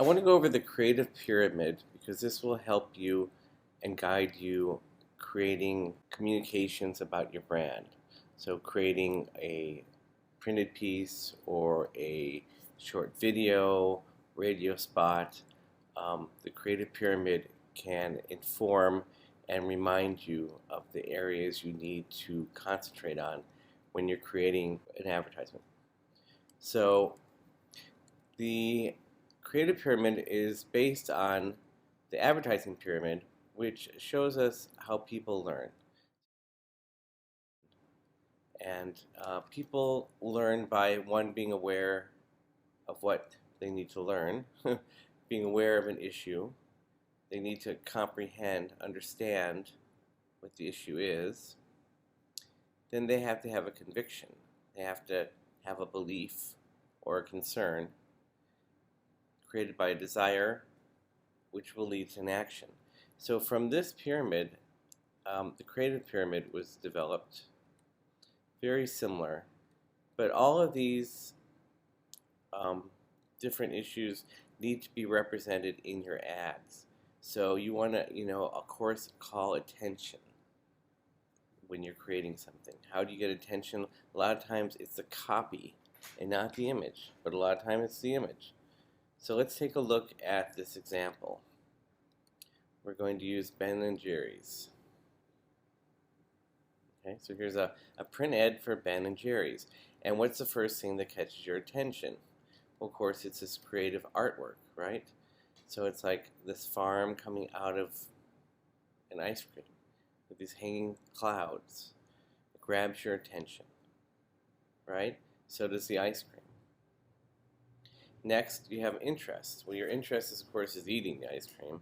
I want to go over the creative pyramid because this will help you and guide you creating communications about your brand. So creating a printed piece or a short video, radio spot, the creative pyramid can inform and remind you of the areas you need to concentrate on when you're creating an advertisement. So the creative pyramid is based on the advertising pyramid, which shows us how people learn. And people learn by one, being aware of what they need to learn, being aware of an issue. They need to comprehend, understand what the issue is. Then they have to have a conviction. They have to have a belief or a concern created by a desire, which will lead to an action. So from this pyramid, the creative pyramid was developed very similar, but all of these different issues need to be represented in your ads. So you want to, of course, call attention when you're creating something. How do you get attention? A lot of times it's the copy and not the image, but a lot of times it's the image. So let's take a look at this example. We're going to use Ben & Jerry's. Okay, so here's a print ad for Ben & Jerry's. And what's the first thing that catches your attention? Well, of course, it's this creative artwork, right? So it's like this farm coming out of an ice cream with these hanging clouds. It grabs your attention, right? So does the ice cream. Next, you have interest. Well, your interest is, of course, is eating the ice cream.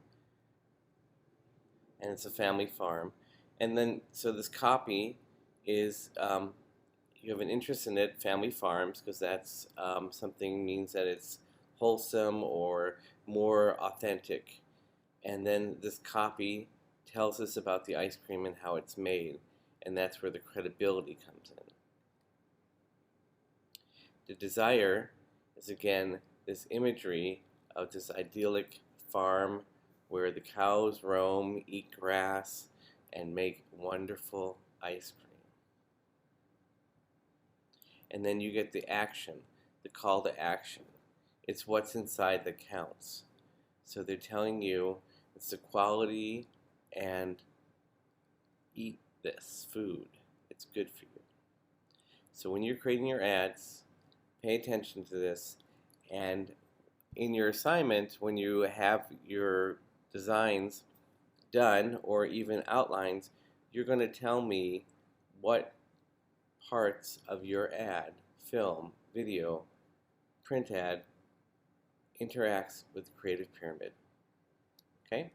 And it's a family farm. And then, so this copy is, you have an interest in it, family farms, because that's something means that it's wholesome or more authentic. And then this copy tells us about the ice cream and how it's made. And that's where the credibility comes in. The desire is, again, this imagery of this idyllic farm where the cows roam, eat grass, and make wonderful ice cream. And then you get the action, the call to action. It's what's inside that counts. So they're telling you it's the quality and eat this food. It's good for you. So when you're creating your ads, pay attention to this, and in your assignment, when you have your designs done or even outlines, you're going to tell me what parts of your ad, film, video, print ad, interacts with the creative pyramid. Okay?